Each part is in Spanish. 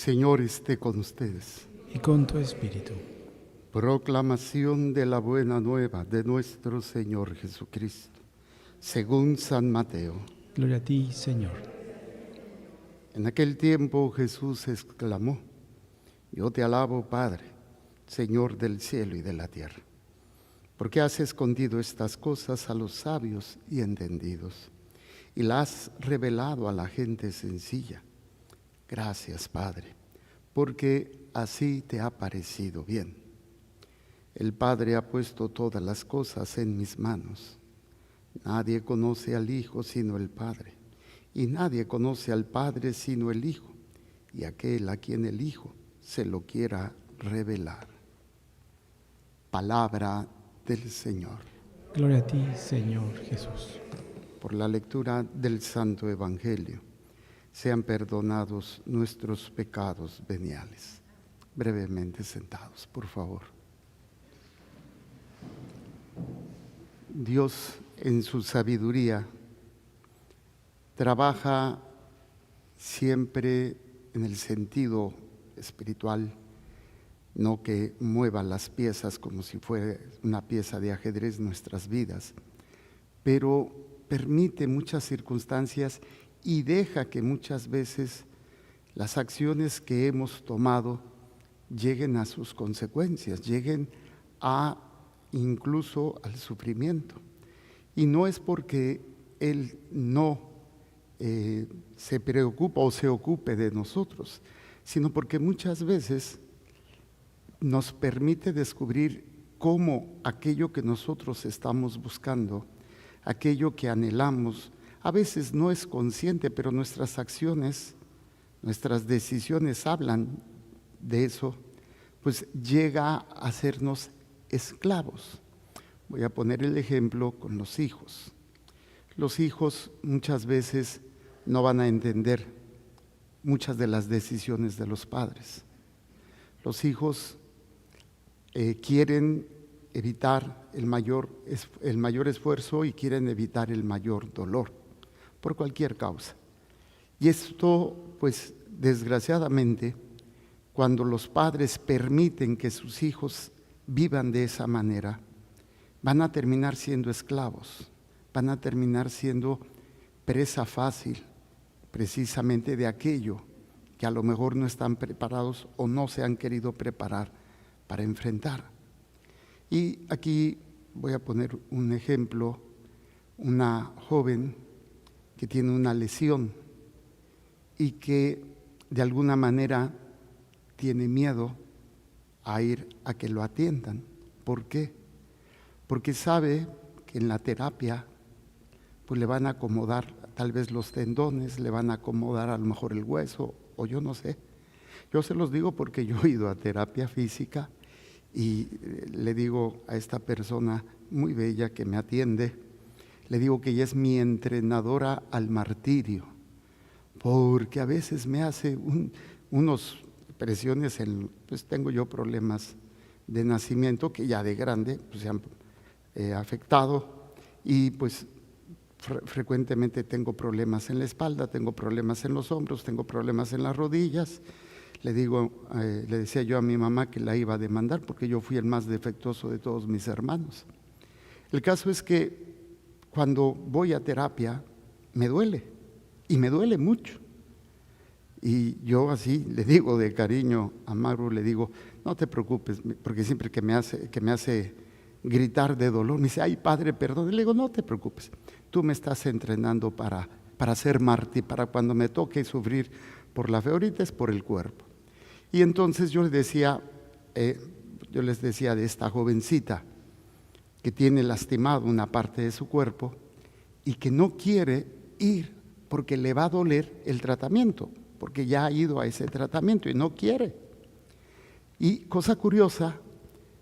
Señor esté con ustedes. Y con tu espíritu. Proclamación de la buena nueva de nuestro Señor Jesucristo, según San Mateo. Gloria a ti, Señor. En aquel tiempo Jesús exclamó: Yo te alabo, Padre, Señor del cielo y de la tierra, porque has escondido estas cosas a los sabios y entendidos, y las has revelado a la gente sencilla. Gracias, Padre, porque así te ha parecido bien. El Padre ha puesto todas las cosas en mis manos. Nadie conoce al Hijo sino el Padre, y nadie conoce al Padre sino el Hijo, y aquel a quien el Hijo se lo quiera revelar. Palabra del Señor. Gloria a ti, Señor Jesús. Por la lectura del Santo Evangelio, sean perdonados nuestros pecados veniales. Brevemente sentados, por favor. Dios, en su sabiduría, trabaja siempre en el sentido espiritual, no que mueva las piezas como si fuera una pieza de ajedrez nuestras vidas, pero permite muchas circunstancias y deja que muchas veces las acciones que hemos tomado lleguen a sus consecuencias, lleguen a incluso al sufrimiento. Y no es porque Él no se preocupa o se ocupe de nosotros, sino porque muchas veces nos permite descubrir cómo aquello que nosotros estamos buscando, aquello que anhelamos, a veces no es consciente, pero nuestras acciones, nuestras decisiones hablan de eso, pues llega a hacernos esclavos. Voy a poner el ejemplo con los hijos. Los hijos muchas veces no van a entender muchas de las decisiones de los padres. Los hijos quieren evitar el mayor esfuerzo y quieren evitar el mayor dolor, por cualquier causa. Y esto, pues, desgraciadamente, cuando los padres permiten que sus hijos vivan de esa manera, van a terminar siendo esclavos, van a terminar siendo presa fácil, precisamente de aquello que a lo mejor no están preparados o no se han querido preparar para enfrentar. Y aquí voy a poner un ejemplo, una joven que tiene una lesión y que de alguna manera tiene miedo a ir a que lo atiendan. ¿Por qué? Porque sabe que en la terapia pues le van a acomodar tal vez los tendones, le van a acomodar a lo mejor el hueso, o yo no sé. Yo se los digo porque yo he ido a terapia física y le digo a esta persona muy bella que me atiende, le digo que ella es mi entrenadora al martirio, porque a veces me hace unos presiones, pues tengo yo problemas de nacimiento que ya de grande pues se han afectado, y pues frecuentemente tengo problemas en la espalda, tengo problemas en los hombros, tengo problemas en las rodillas. Le decía yo a mi mamá que la iba a demandar porque yo fui el más defectuoso de todos mis hermanos. El caso es que cuando voy a terapia me duele, y me duele mucho. Y yo así le digo de cariño a Maru, le digo, no te preocupes, porque siempre que me hace gritar de dolor, me dice, ay padre, perdón. Le digo, no te preocupes, tú me estás entrenando para ser mártir, para cuando me toque sufrir por la fe. Ahorita es por el cuerpo. Y entonces yo les decía de esta jovencita que tiene lastimado una parte de su cuerpo y que no quiere ir porque le va a doler el tratamiento, porque ya ha ido a ese tratamiento y no quiere. Y cosa curiosa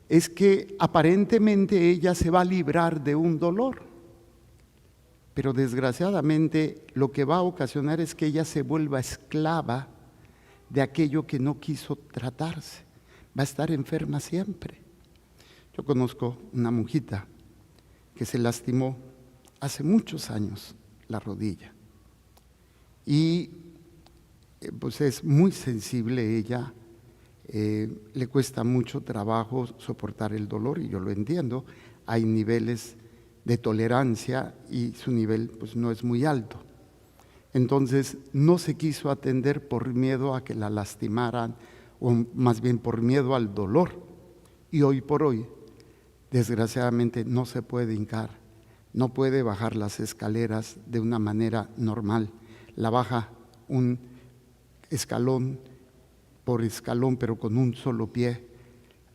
es que aparentemente ella se va a librar de un dolor, pero desgraciadamente lo que va a ocasionar es que ella se vuelva esclava de aquello que no quiso tratarse. Va a estar enferma siempre. Yo conozco una monjita que se lastimó hace muchos años la rodilla y pues es muy sensible ella, le cuesta mucho trabajo soportar el dolor y yo lo entiendo. Hay niveles de tolerancia y su nivel pues no es muy alto. Entonces no se quiso atender por miedo a que la lastimaran, o más bien por miedo al dolor. Y hoy por hoy, desgraciadamente, no se puede hincar, no puede bajar las escaleras de una manera normal. La baja un escalón por escalón, pero con un solo pie.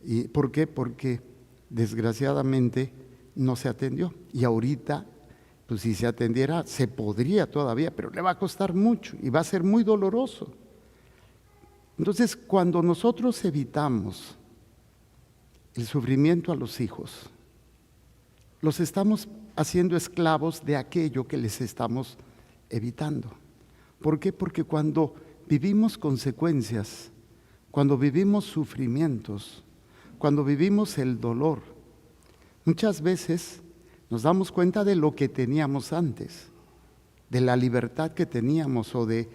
¿Y por qué? Porque desgraciadamente no se atendió. Y ahorita, pues si se atendiera, se podría todavía, pero le va a costar mucho y va a ser muy doloroso. Entonces, cuando nosotros evitamos el sufrimiento a los hijos, los estamos haciendo esclavos de aquello que les estamos evitando. ¿Por qué? Porque cuando vivimos consecuencias, cuando vivimos sufrimientos, cuando vivimos el dolor, muchas veces nos damos cuenta de lo que teníamos antes, de la libertad que teníamos, o de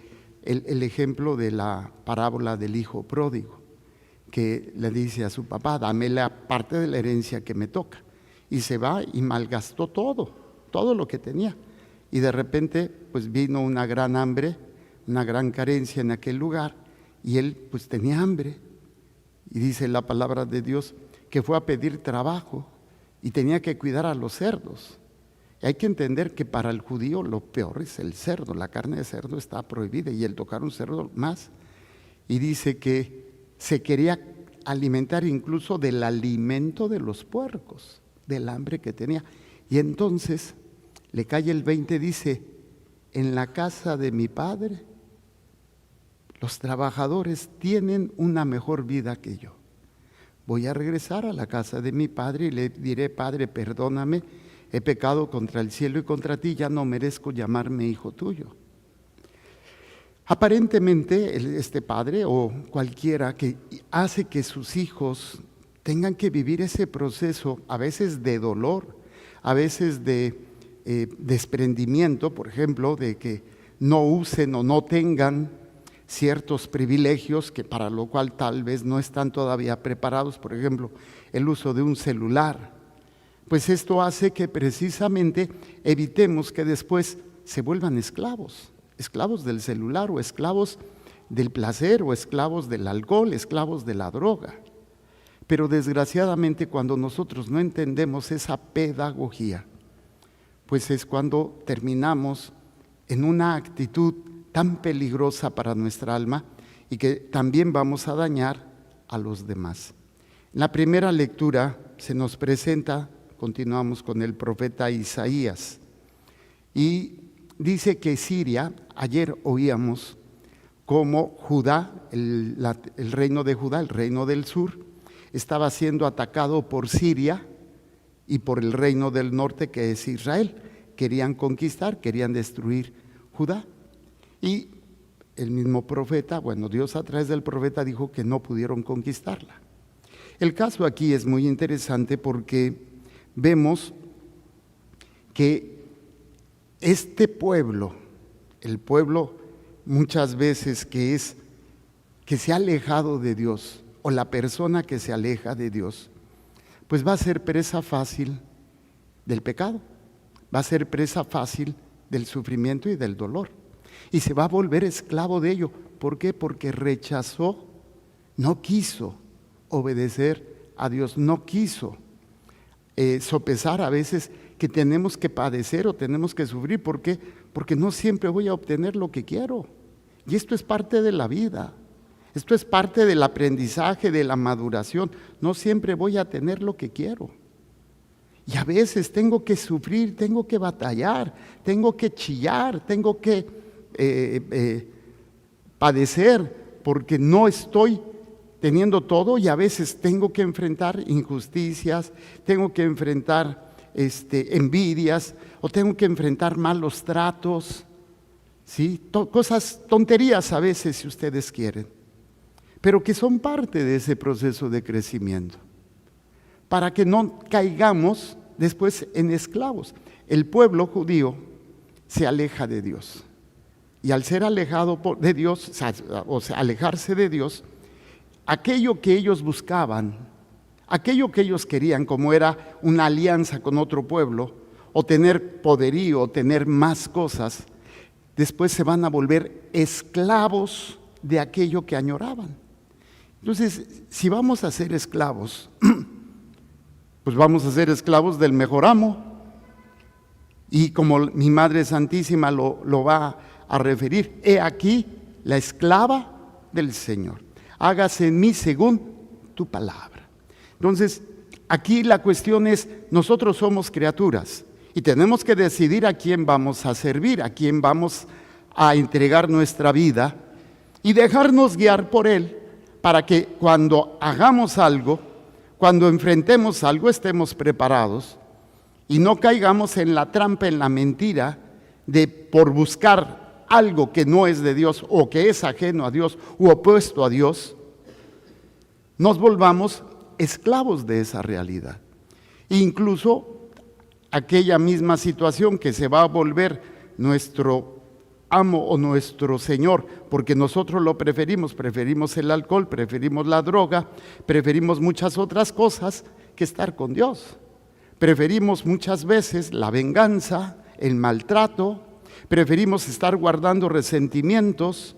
el ejemplo de la parábola del hijo pródigo, que le dice a su papá: dame la parte de la herencia que me toca. Y se va y malgastó todo lo que tenía. Y de repente pues vino una gran hambre, una gran carencia en aquel lugar, y él pues tenía hambre. Y dice la palabra de Dios que fue a pedir trabajo y tenía que cuidar a los cerdos. Y hay que entender que para el judío lo peor es el cerdo, la carne de cerdo está prohibida, y el tocar un cerdo más. Y dice que se quería alimentar incluso del alimento de los puercos, del hambre que tenía. Y entonces le cae el 20, dice: en la casa de mi padre los trabajadores tienen una mejor vida que yo. Voy a regresar a la casa de mi padre y le diré: Padre, perdóname, he pecado contra el cielo y contra ti, ya no merezco llamarme hijo tuyo. Aparentemente este padre o cualquiera que hace que sus hijos tengan que vivir ese proceso, a veces de dolor, a veces de desprendimiento, por ejemplo, de que no usen o no tengan ciertos privilegios que para lo cual tal vez no están todavía preparados, por ejemplo, el uso de un celular. Pues esto hace que precisamente evitemos que después se vuelvan esclavos del celular, o esclavos del placer, o esclavos del alcohol, esclavos de la droga. Pero desgraciadamente, cuando nosotros no entendemos esa pedagogía, pues es cuando terminamos en una actitud tan peligrosa para nuestra alma, y que también vamos a dañar a los demás. En la primera lectura se nos presenta, continuamos con el profeta Isaías, y dice que Siria, ayer oíamos cómo Judá, el reino de Judá, el reino del sur, estaba siendo atacado por Siria y por el reino del norte, que es Israel. Querían conquistar, querían destruir Judá. Y el mismo profeta, Dios a través del profeta dijo que no pudieron conquistarla. El caso aquí es muy interesante porque vemos que este pueblo, el pueblo muchas veces que se ha alejado de Dios, o la persona que se aleja de Dios, pues va a ser presa fácil del pecado, va a ser presa fácil del sufrimiento y del dolor, y se va a volver esclavo de ello. ¿Por qué? Porque rechazó, no quiso obedecer a Dios, no quiso sopesar a veces que tenemos que padecer o tenemos que sufrir. ¿Por qué? Porque no siempre voy a obtener lo que quiero. Y esto es parte de la vida. Esto es parte del aprendizaje, de la maduración. No siempre voy a tener lo que quiero. Y a veces tengo que sufrir, tengo que batallar, tengo que chillar, tengo que padecer porque no estoy teniendo todo, y a veces tengo que enfrentar injusticias, tengo que enfrentar envidias, o tengo que enfrentar malos tratos, ¿sí? Cosas, tonterías a veces, si ustedes quieren, pero que son parte de ese proceso de crecimiento, para que no caigamos después en esclavos. El pueblo judío se aleja de Dios, Y al ser alejado de Dios, o sea, alejarse de Dios, aquello que ellos buscaban, aquello que ellos querían, como era una alianza con otro pueblo, o tener poderío, o tener más cosas, después se van a volver esclavos de aquello que añoraban. Entonces, si vamos a ser esclavos, pues vamos a ser esclavos del mejor amo. Y como mi Madre Santísima lo va a referir, he aquí la esclava del Señor. Hágase en mí según tu palabra. Entonces, aquí la cuestión es, nosotros somos criaturas y tenemos que decidir a quién vamos a servir, a quién vamos a entregar nuestra vida y dejarnos guiar por Él para que cuando hagamos algo, cuando enfrentemos algo, estemos preparados y no caigamos en la trampa, en la mentira de por buscar algo que no es de Dios o que es ajeno a Dios u opuesto a Dios, nos volvamos esclavos de esa realidad. Incluso aquella misma situación que se va a volver nuestro amo o nuestro Señor, porque nosotros lo preferimos el alcohol, preferimos la droga, preferimos muchas otras cosas que estar con Dios. Preferimos muchas veces la venganza, el maltrato, preferimos estar guardando resentimientos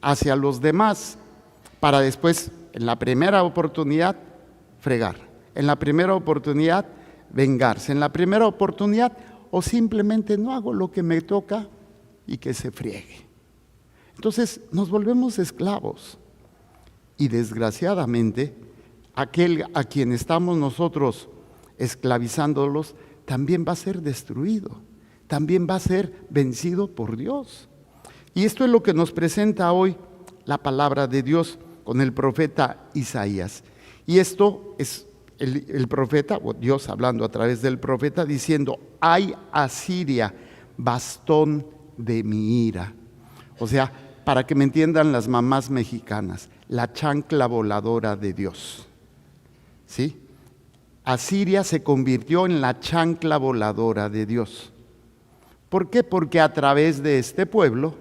hacia los demás para después, en la primera oportunidad, fregar, en la primera oportunidad, vengarse, en la primera oportunidad, o simplemente no hago lo que me toca y que se friegue. Entonces nos volvemos esclavos y desgraciadamente aquel a quien estamos nosotros esclavizándolos también va a ser destruido, también va a ser vencido por Dios. Y esto es lo que nos presenta hoy la palabra de Dios con el profeta Isaías. Y esto es el profeta, o Dios hablando a través del profeta, diciendo: ay, Asiria, bastón de mi ira. O sea, para que me entiendan las mamás mexicanas, la chancla voladora de Dios. ¿Sí? Asiria se convirtió en la chancla voladora de Dios. ¿Por qué? Porque a través de este pueblo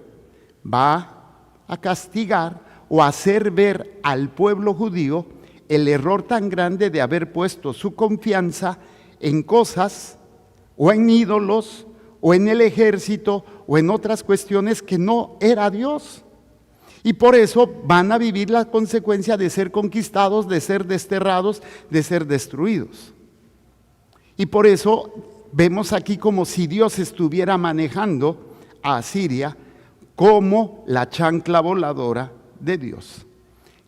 va a castigar o a hacer ver al pueblo judío el error tan grande de haber puesto su confianza en cosas o en ídolos o en el ejército o en otras cuestiones que no era Dios. Y por eso van a vivir la consecuencia de ser conquistados, de ser desterrados, de ser destruidos. Y por eso vemos aquí como si Dios estuviera manejando a Asiria como la chancla voladora de Dios,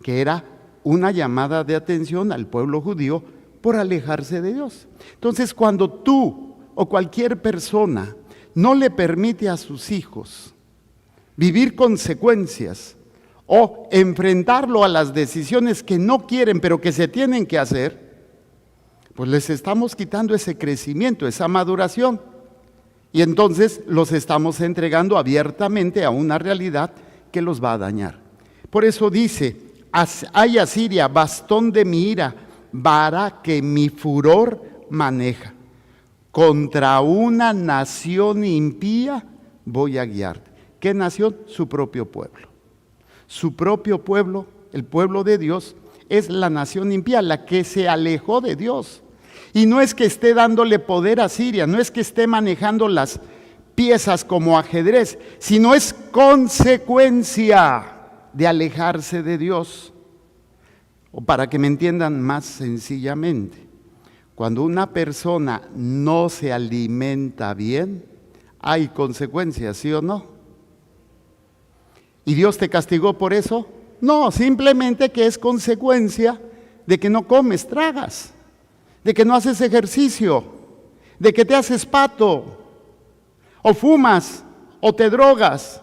que era una llamada de atención al pueblo judío por alejarse de Dios. Entonces, cuando tú o cualquier persona no le permite a sus hijos vivir consecuencias o enfrentarlo a las decisiones que no quieren pero que se tienen que hacer, pues les estamos quitando ese crecimiento, esa maduración, y entonces los estamos entregando abiertamente a una realidad que los va a dañar. Por eso dice: ay, Asiria, bastón de mi ira, vara que mi furor maneja. Contra una nación impía voy a guiarte. ¿Qué nación? Su propio pueblo. Su propio pueblo, el pueblo de Dios, es la nación impía, la que se alejó de Dios. Y no es que esté dándole poder a Siria, no es que esté manejando las piezas como ajedrez, sino es consecuencia de alejarse de Dios. O para que me entiendan más sencillamente, cuando una persona no se alimenta bien, hay consecuencias, ¿sí o no? ¿Y Dios te castigó por eso? No, simplemente que es consecuencia de que no comes, tragas, de que no haces ejercicio, de que te haces pato, o fumas, o te drogas,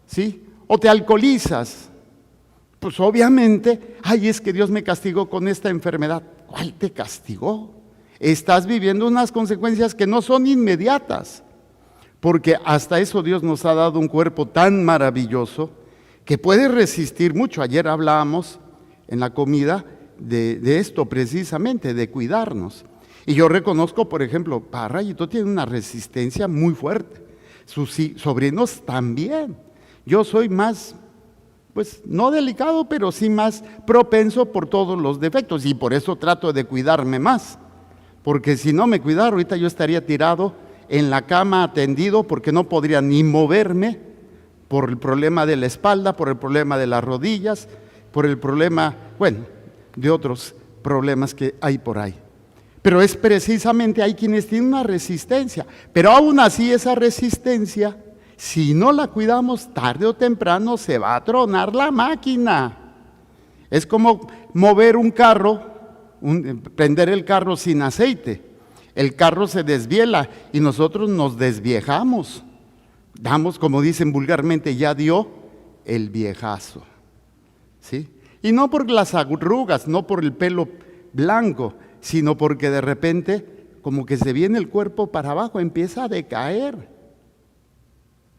¿sí? O te alcoholizas. Pues obviamente, ay, es que Dios me castigó con esta enfermedad. ¿Cuál te castigó? Estás viviendo unas consecuencias que no son inmediatas, porque hasta eso Dios nos ha dado un cuerpo tan maravilloso que puede resistir mucho. Ayer hablábamos en la comida de esto precisamente, de cuidarnos. Y yo reconozco, por ejemplo, Rayito tiene una resistencia muy fuerte, sus sobrinos también. Yo soy más, pues no delicado, pero sí más propenso por todos los defectos, y por eso trato de cuidarme más, porque si no me cuidara ahorita yo estaría tirado en la cama atendido, porque no podría ni moverme por el problema de la espalda, por el problema de las rodillas, por el problema, bueno, de otros problemas que hay por ahí. Pero es precisamente hay quienes tienen una resistencia, pero aún así esa resistencia, si no la cuidamos, tarde o temprano se va a tronar la máquina. Es como mover un carro, prender el carro sin aceite. El carro se desviela y nosotros nos desviejamos. Damos, como dicen vulgarmente, ya dio el viejazo. ¿Sí? Y no por las arrugas, no por el pelo blanco, sino porque de repente como que se viene el cuerpo para abajo, empieza a decaer.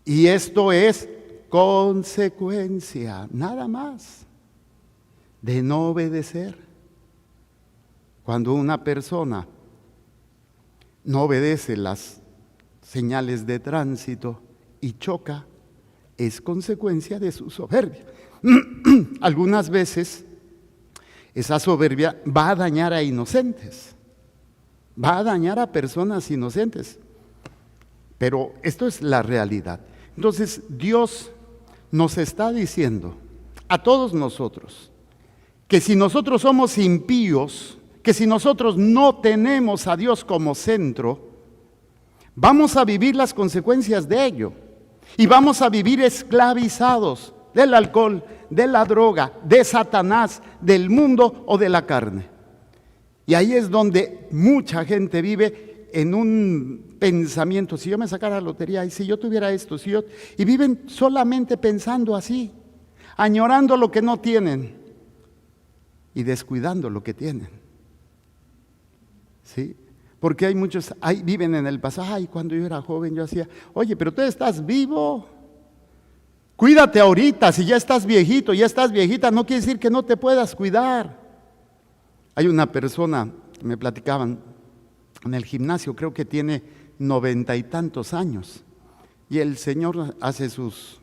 Y esto es consecuencia, nada más, de no obedecer. Cuando una persona no obedece las señales de tránsito y choca, es consecuencia de su soberbia. Algunas veces esa soberbia va a dañar a inocentes, va a dañar a personas inocentes, pero esto es la realidad. Entonces Dios nos está diciendo a todos nosotros que si nosotros somos impíos, que si nosotros no tenemos a Dios como centro, vamos a vivir las consecuencias de ello y vamos a vivir esclavizados del alcohol, de la droga, de Satanás, del mundo o de la carne. Y ahí es donde mucha gente vive en un pensamiento: si yo me sacara la lotería, y si yo tuviera esto, y viven solamente pensando así, añorando lo que no tienen y descuidando lo que tienen. ¿Sí? Porque hay muchos, viven en el pasado. Ay, cuando yo era joven yo hacía, oye, pero tú estás vivo. Cuídate ahorita, si ya estás viejito, ya estás viejita, no quiere decir que no te puedas cuidar. Hay una persona, me platicaban, en el gimnasio, creo que tiene 90 y tantos años, y el señor hace sus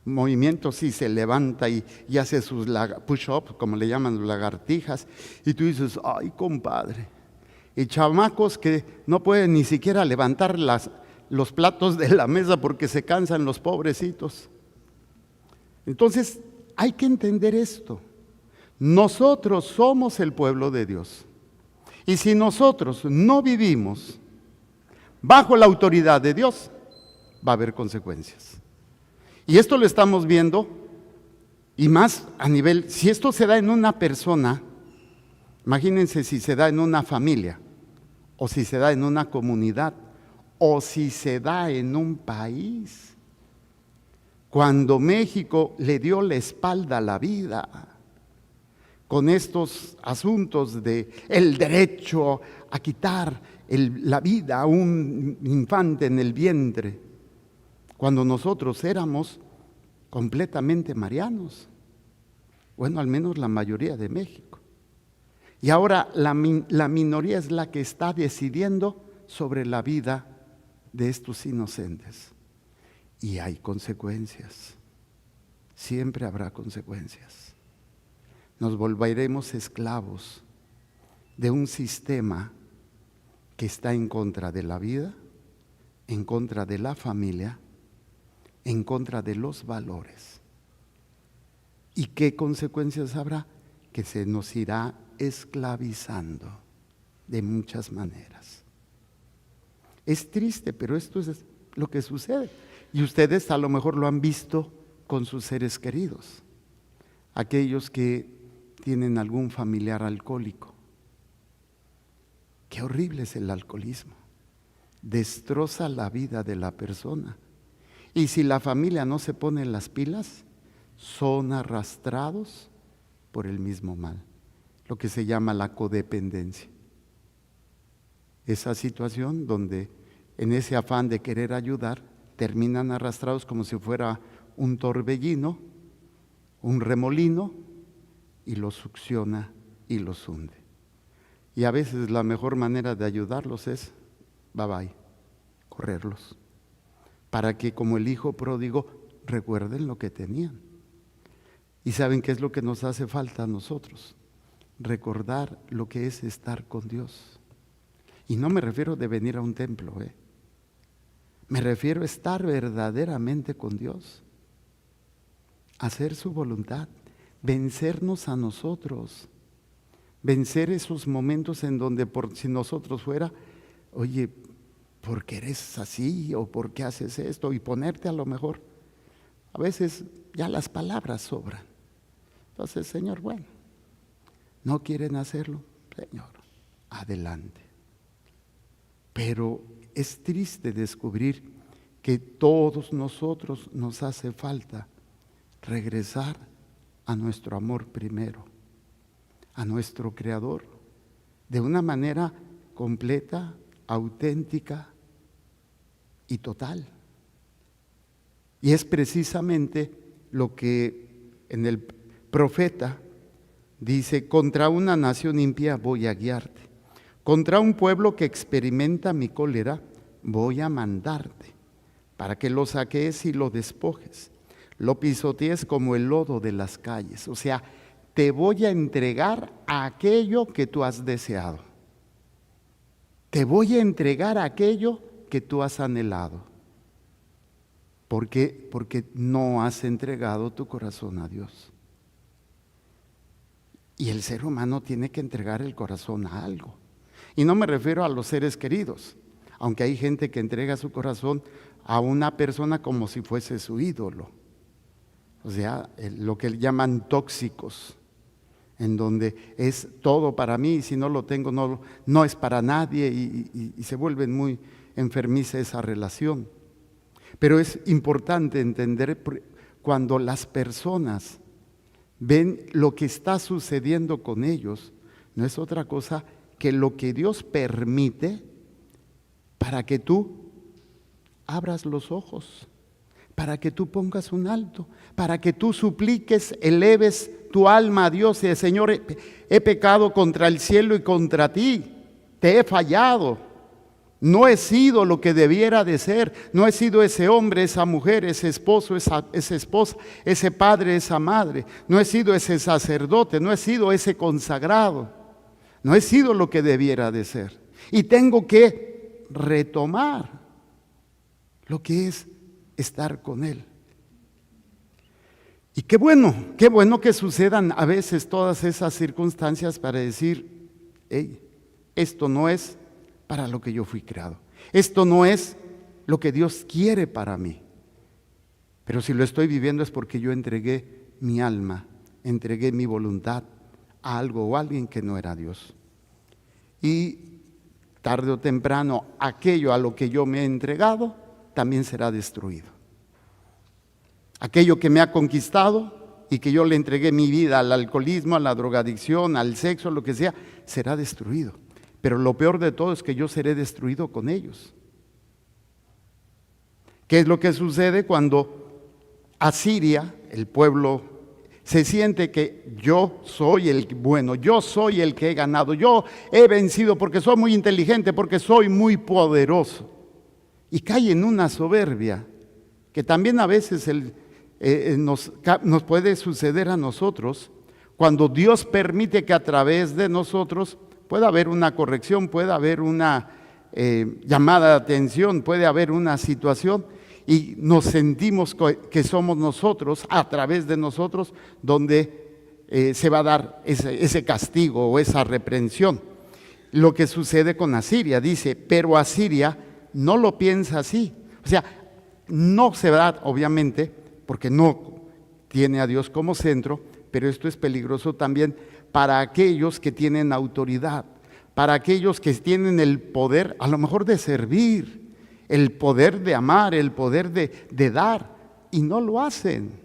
movimientos y se levanta y hace sus push-ups, como le llaman, lagartijas, y tú dices: ay, compadre. Y chamacos que no pueden ni siquiera levantar los platos de la mesa porque se cansan los pobrecitos. Entonces hay que entender esto. Nosotros somos el pueblo de Dios. Y si nosotros no vivimos bajo la autoridad de Dios, va a haber consecuencias. Y esto lo estamos viendo, y más a nivel, si esto se da en una persona, imagínense si se da en una familia, o si se da en una comunidad, o si se da en un país. Cuando México le dio la espalda a la vida con estos asuntos de el derecho a quitar la vida a un infante en el vientre, cuando nosotros éramos completamente marianos, bueno, al menos la mayoría de México. Y ahora la minoría es la que está decidiendo sobre la vida de estos inocentes. Y hay consecuencias, siempre habrá consecuencias. Nos volveremos esclavos de un sistema que está en contra de la vida, en contra de la familia, en contra de los valores. ¿Y qué consecuencias habrá? Que se nos irá esclavizando de muchas maneras. Es triste, pero esto es lo que sucede. Y ustedes a lo mejor lo han visto con sus seres queridos, aquellos que tienen algún familiar alcohólico. Qué horrible es el alcoholismo. Destroza la vida de la persona. Y si la familia no se pone las pilas, son arrastrados por el mismo mal, lo que se llama la codependencia. Esa situación donde en ese afán de querer ayudar, terminan arrastrados como si fuera un torbellino, un remolino, y los succiona y los hunde. Y a veces la mejor manera de ayudarlos es, bye bye, correrlos, para que como el hijo pródigo recuerden lo que tenían. ¿Y saben qué es lo que nos hace falta a nosotros? Recordar lo que es estar con Dios. Y no me refiero de venir a un templo, me refiero a estar verdaderamente con Dios, hacer su voluntad, vencernos a nosotros, vencer esos momentos en donde por si nosotros fuera, oye, ¿por qué eres así? ¿O por qué haces esto? Y ponerte a lo mejor, a veces ya las palabras sobran. Entonces, Señor, bueno, ¿no quieren hacerlo? Señor, adelante. Pero es triste descubrir que todos nosotros nos hace falta regresar a nuestro amor primero, a nuestro Creador, de una manera completa, auténtica y total. Y es precisamente lo que en el profeta dice: contra una nación impía voy a guiarte, contra un pueblo que experimenta mi cólera voy a mandarte, para que lo saques y lo despojes, lo pisotees como el lodo de las calles. O sea, te voy a entregar a aquello que tú has deseado, te voy a entregar a aquello que tú has anhelado. ¿Por qué? Porque no has entregado tu corazón a Dios. Y el ser humano tiene que entregar el corazón a algo. Y no me refiero a los seres queridos, aunque hay gente que entrega su corazón a una persona como si fuese su ídolo. O sea, lo que llaman tóxicos, en donde es todo para mí y si no lo tengo no es para nadie, y se vuelven muy enfermiza esa relación. Pero es importante entender cuando las personas ven lo que está sucediendo con ellos, no es otra cosa que lo que Dios permite para que tú abras los ojos, para que tú pongas un alto, para que tú supliques, eleves tu alma a Dios y dices: Señor, he pecado contra el cielo y contra ti, te he fallado. No he sido lo que debiera de ser, no he sido ese hombre, esa mujer, ese esposo, esa esposa, ese padre, esa madre, no he sido ese sacerdote, no he sido ese consagrado, no he sido lo que debiera de ser. Y tengo que retomar lo que es estar con Él. Y qué bueno que sucedan a veces todas esas circunstancias para decir: hey, esto no es para lo que yo fui creado. Esto no es lo que Dios quiere para mí. Pero si lo estoy viviendo es porque yo entregué mi alma, entregué mi voluntad a algo o a alguien que no era Dios. Y tarde o temprano aquello a lo que yo me he entregado también será destruido. Aquello que me ha conquistado y que yo le entregué mi vida al alcoholismo, a la drogadicción, al sexo, lo que sea, será destruido. Pero lo peor de todo es que yo seré destruido con ellos. ¿Qué es lo que sucede cuando Asiria, el pueblo, se siente que yo soy el bueno, yo soy el que he ganado, yo he vencido porque soy muy inteligente, porque soy muy poderoso? Y cae en una soberbia que también a veces nos puede suceder a nosotros, cuando Dios permite que a través de nosotros puede haber una corrección, puede haber una llamada de atención, puede haber una situación y nos sentimos que somos nosotros, a través de nosotros, donde se va a dar ese castigo o esa reprensión. Lo que sucede con Asiria, dice: pero Asiria no lo piensa así. O sea, no se da, obviamente, porque no tiene a Dios como centro, pero esto es peligroso también para aquellos que tienen autoridad, para aquellos que tienen el poder, a lo mejor de servir, el poder de amar, el poder de dar, y no lo hacen.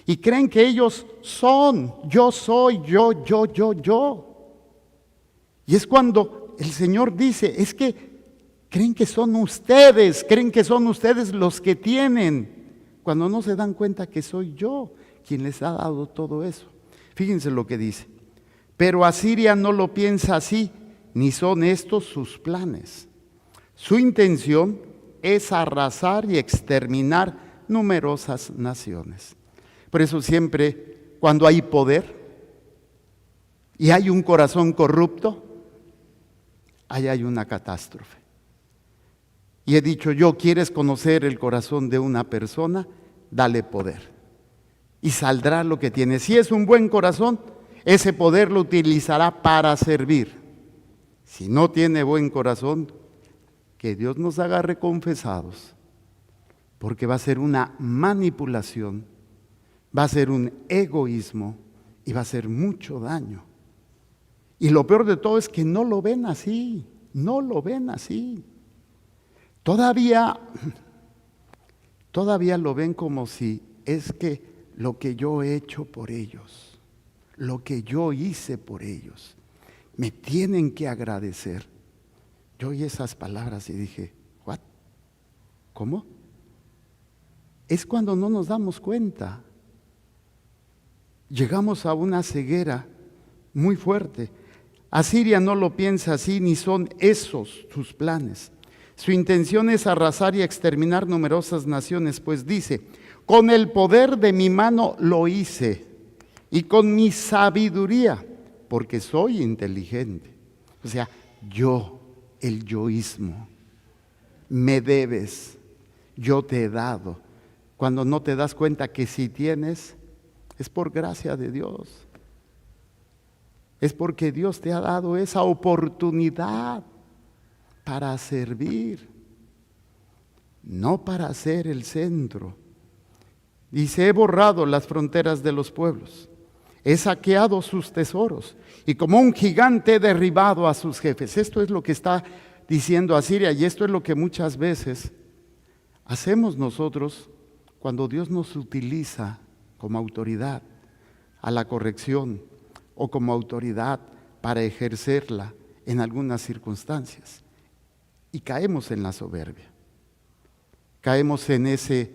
Y creen que ellos son, yo soy, yo. Y es cuando el Señor dice: es que creen que son ustedes los que tienen, cuando no se dan cuenta que soy yo quien les ha dado todo eso. Fíjense lo que dice: pero Asiria no lo piensa así, ni son estos sus planes. Su intención es arrasar y exterminar numerosas naciones. Por eso siempre cuando hay poder y hay un corazón corrupto, ahí hay una catástrofe. Y he dicho yo, ¿quieres conocer el corazón de una persona? Dale poder. Y saldrá lo que tiene. Si es un buen corazón, ese poder lo utilizará para servir. Si no tiene buen corazón, que Dios nos haga reconfesados, porque va a ser una manipulación, va a ser un egoísmo y va a hacer mucho daño. Y lo peor de todo es que no lo ven así, no lo ven así. Todavía lo ven como si es que lo que yo he hecho por ellos, lo que yo hice por ellos, me tienen que agradecer. Yo oí esas palabras y dije, ¿what? ¿Cómo? Es cuando no nos damos cuenta. Llegamos a una ceguera muy fuerte. Asiria no lo piensa así, ni son esos sus planes. Su intención es arrasar y exterminar numerosas naciones, pues dice, con el poder de mi mano lo hice y con mi sabiduría, porque soy inteligente. O sea, yo, el yoísmo, me debes, yo te he dado. Cuando no te das cuenta que si tienes, es por gracia de Dios. Es porque Dios te ha dado esa oportunidad para servir, no para ser el centro. Dice, he borrado las fronteras de los pueblos, he saqueado sus tesoros y como un gigante he derribado a sus jefes. Esto es lo que está diciendo Asiria y esto es lo que muchas veces hacemos nosotros cuando Dios nos utiliza como autoridad a la corrección o como autoridad para ejercerla en algunas circunstancias. Y caemos en la soberbia, caemos en ese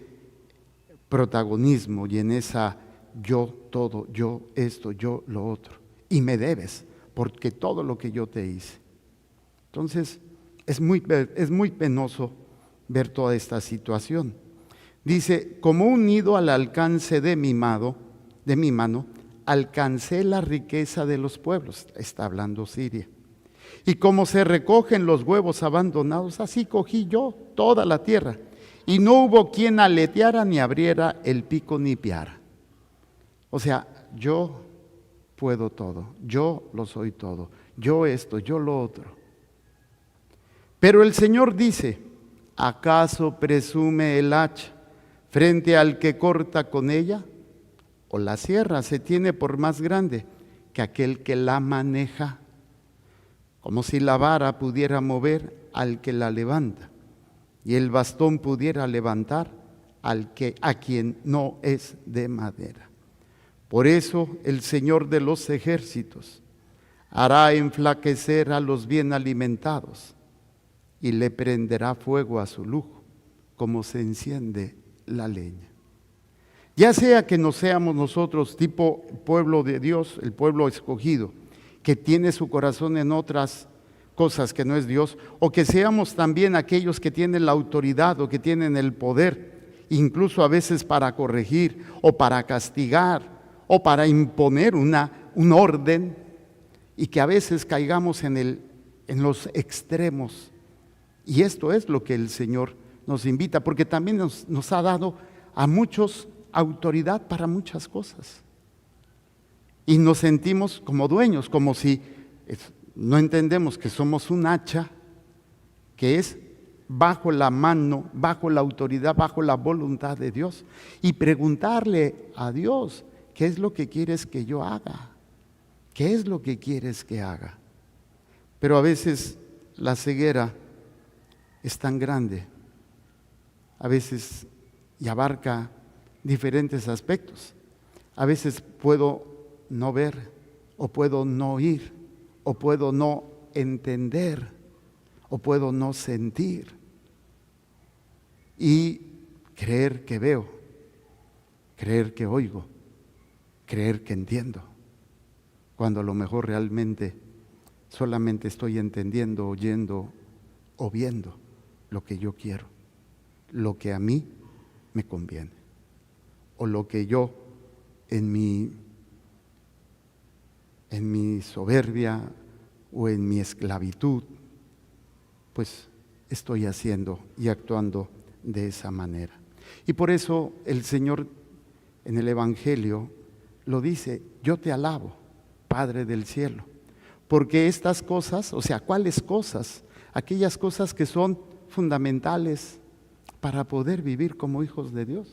protagonismo y en esa yo todo, yo esto, yo lo otro. Y me debes, porque todo lo que yo te hice. Entonces, es muy penoso ver toda esta situación. Dice, como un nido al alcance de mi mano, alcancé la riqueza de los pueblos. Está hablando Siria. Y como se recogen los huevos abandonados, así cogí yo toda la tierra. Y no hubo quien aleteara ni abriera el pico ni piara. O sea, yo puedo todo, yo lo soy todo, yo esto, yo lo otro. Pero el Señor dice, ¿acaso presume el hacha frente al que corta con ella? O la sierra se tiene por más grande que aquel que la maneja, como si la vara pudiera mover al que la levanta y el bastón pudiera levantar a quien no es de madera. Por eso el Señor de los ejércitos hará enflaquecer a los bien alimentados y le prenderá fuego a su lujo, como se enciende la leña. Ya sea que no seamos nosotros tipo pueblo de Dios, el pueblo escogido, que tiene su corazón en otras cosas que no es Dios, o que seamos también aquellos que tienen la autoridad o que tienen el poder, incluso a veces para corregir o para castigar o para imponer un orden, y que a veces caigamos en los extremos. Y esto es lo que el Señor nos invita, porque también nos ha dado a muchos autoridad para muchas cosas. Y nos sentimos como dueños, como si no entendemos que somos un hacha que es bajo la mano, bajo la autoridad, bajo la voluntad de Dios. Y preguntarle a Dios, ¿qué es lo que quieres que yo haga? ¿Qué es lo que quieres que haga? Pero a veces la ceguera es tan grande, a veces y abarca diferentes aspectos. A veces puedo no ver, o puedo no oír, o puedo no entender, o puedo no sentir y creer que veo, creer que oigo, creer que entiendo, cuando a lo mejor realmente solamente estoy entendiendo, oyendo o viendo lo que yo quiero, lo que a mí me conviene, o lo que yo en mi soberbia o en mi esclavitud, pues estoy haciendo y actuando de esa manera. Y por eso el Señor en el Evangelio lo dice: yo te alabo, Padre del cielo, porque estas cosas, o sea, ¿cuáles cosas? Aquellas cosas que son fundamentales para poder vivir como hijos de Dios,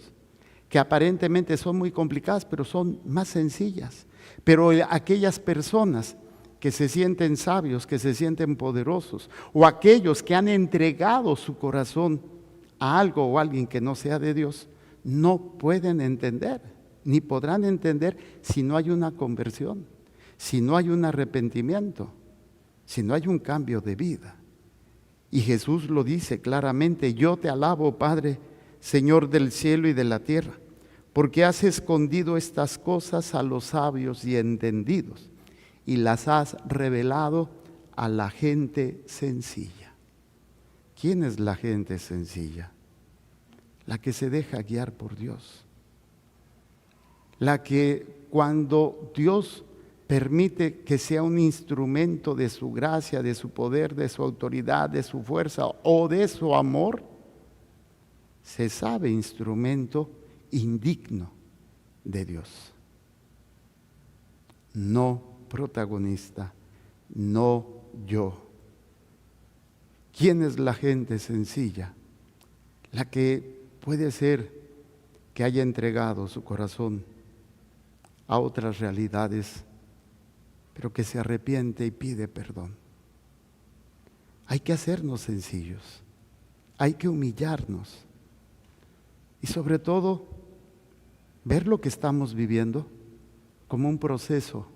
que aparentemente son muy complicadas, pero son más sencillas. Pero aquellas personas que se sienten sabios, que se sienten poderosos, o aquellos que han entregado su corazón a algo o a alguien que no sea de Dios, no pueden entender, ni podrán entender si no hay una conversión, si no hay un arrepentimiento, si no hay un cambio de vida. Y Jesús lo dice claramente: yo te alabo, Padre, Señor del cielo y de la tierra, porque has escondido estas cosas a los sabios y entendidos y las has revelado a la gente sencilla. ¿Quién es la gente sencilla? La que se deja guiar por Dios. La que cuando Dios permite que sea un instrumento de su gracia, de su poder, de su autoridad, de su fuerza o de su amor, se sabe instrumento indigno de Dios. No protagonista, no yo. ¿Quién es la gente sencilla? La que puede ser que haya entregado su corazón a otras realidades, pero que se arrepiente y pide perdón. Hay que hacernos sencillos, hay que humillarnos y sobre todo ver lo que estamos viviendo como un proceso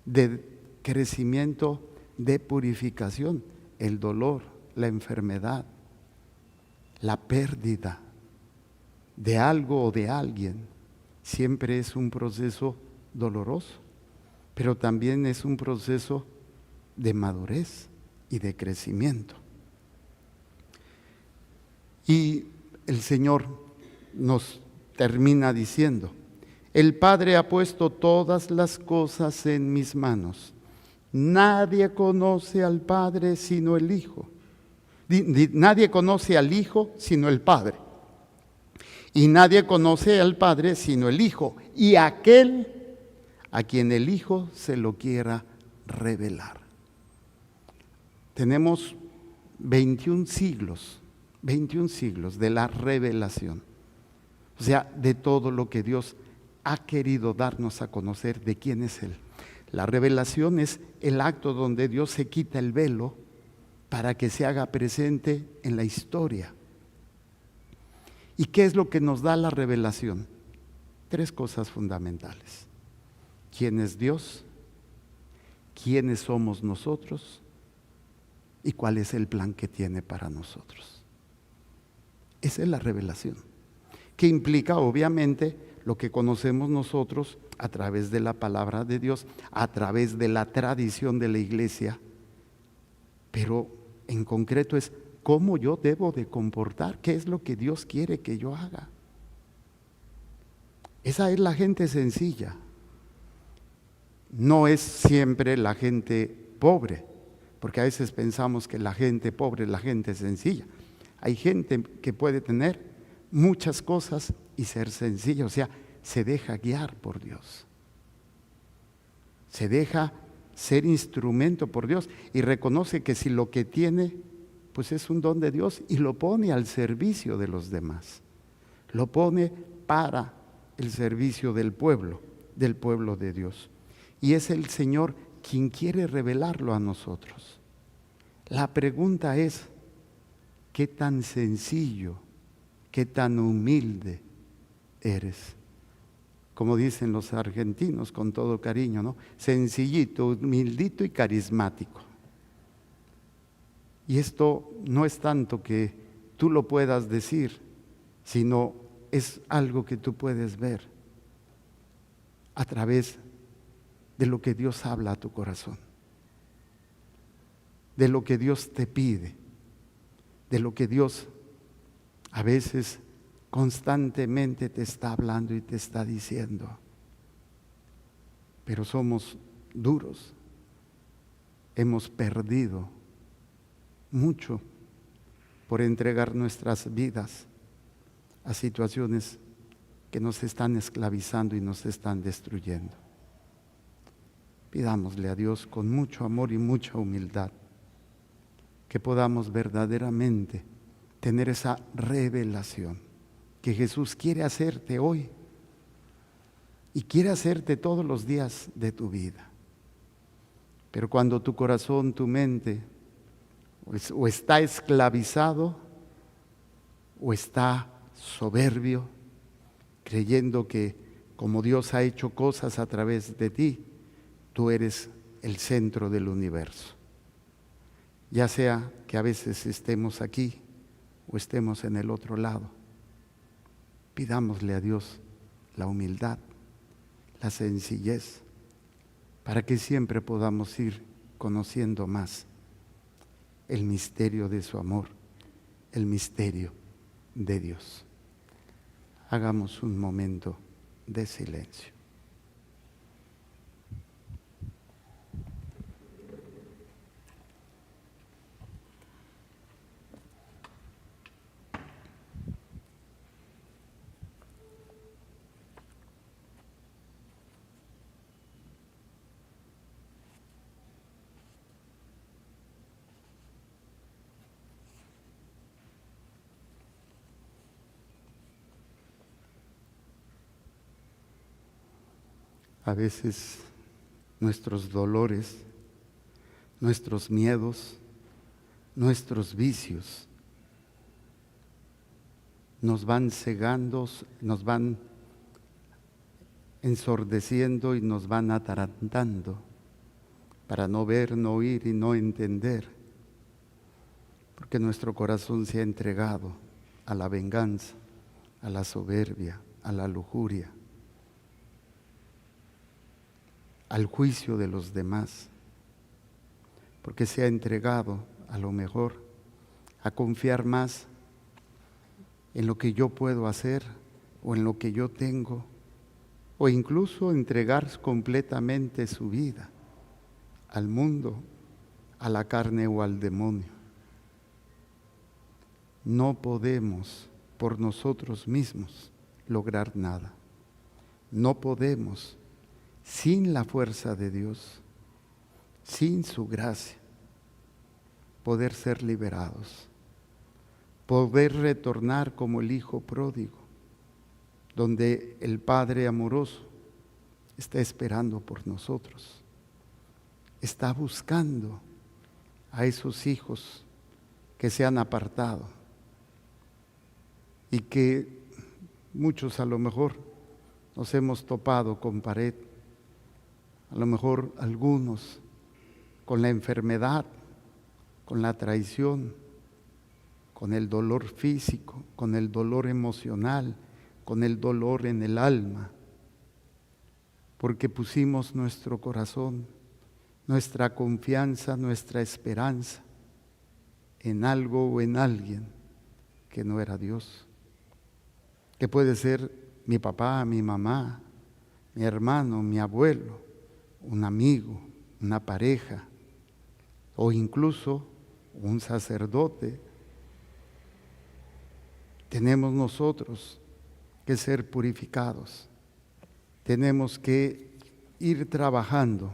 de crecimiento, de purificación. El dolor, la enfermedad, la pérdida de algo o de alguien siempre es un proceso doloroso, pero también es un proceso de madurez y de crecimiento. Y el Señor nos termina diciendo: el Padre ha puesto todas las cosas en mis manos. Nadie conoce al Padre sino el Hijo. Nadie conoce al Hijo sino el Padre. Y nadie conoce al Padre sino el Hijo, y aquel a quien el Hijo se lo quiera revelar. Tenemos 21 siglos de la revelación. O sea, de todo lo que Dios ha querido darnos a conocer de quién es Él. La revelación es el acto donde Dios se quita el velo para que se haga presente en la historia. ¿Y qué es lo que nos da la revelación? 3 cosas fundamentales: quién es Dios, quiénes somos nosotros y cuál es el plan que tiene para nosotros. Esa es la revelación, que implica obviamente lo que conocemos nosotros a través de la palabra de Dios, a través de la tradición de la iglesia, pero en concreto es cómo yo debo de comportar, qué es lo que Dios quiere que yo haga. Esa es la gente sencilla. No es siempre la gente pobre, porque a veces pensamos que la gente pobre es la gente sencilla. Hay gente que puede tener muchas cosas y ser sencilla, o sea, se deja guiar por Dios. Se deja ser instrumento por Dios y reconoce que si lo que tiene, pues es un don de Dios y lo pone al servicio de los demás. Lo pone para el servicio del pueblo de Dios. Y es el Señor quien quiere revelarlo a nosotros. La pregunta es: ¿qué tan sencillo, qué tan humilde eres? Como dicen los argentinos con todo cariño, ¿no? Sencillito, humildito y carismático. Y esto no es tanto que tú lo puedas decir, sino es algo que tú puedes ver a través de lo que Dios habla a tu corazón, de lo que Dios te pide, de lo que Dios a veces constantemente te está hablando y te está diciendo, pero somos duros, hemos perdido mucho por entregar nuestras vidas a situaciones que nos están esclavizando y nos están destruyendo. Pidámosle a Dios con mucho amor y mucha humildad que podamos verdaderamente tener esa revelación que Jesús quiere hacerte hoy y quiere hacerte todos los días de tu vida. Pero cuando tu corazón, tu mente, o está esclavizado o está soberbio, creyendo que como Dios ha hecho cosas a través de ti, tú eres el centro del universo. Ya sea que a veces estemos aquí o estemos en el otro lado, pidámosle a Dios la humildad, la sencillez, para que siempre podamos ir conociendo más el misterio de su amor, el misterio de Dios. Hagamos un momento de silencio. A veces nuestros dolores, nuestros miedos, nuestros vicios nos van cegando, nos van ensordeciendo y nos van atarantando para no ver, no oír y no entender, porque nuestro corazón se ha entregado a la venganza, a la soberbia, a la lujuria, al juicio de los demás, porque se ha entregado a lo mejor a confiar más en lo que yo puedo hacer o en lo que yo tengo, o incluso entregar completamente su vida al mundo, a la carne o al demonio. No podemos por nosotros mismos lograr nada. No podemos sin la fuerza de Dios, sin su gracia, poder ser liberados, poder retornar como el hijo pródigo, donde el Padre amoroso está esperando por nosotros, está buscando a esos hijos que se han apartado y que muchos a lo mejor nos hemos topado con pared, a lo mejor algunos con la enfermedad, con la traición, con el dolor físico, con el dolor emocional, con el dolor en el alma, porque pusimos nuestro corazón, nuestra confianza, nuestra esperanza en algo o en alguien que no era Dios, que puede ser mi papá, mi mamá, mi hermano, mi abuelo, un amigo, una pareja, o incluso un sacerdote. Tenemos nosotros que ser purificados. Tenemos que ir trabajando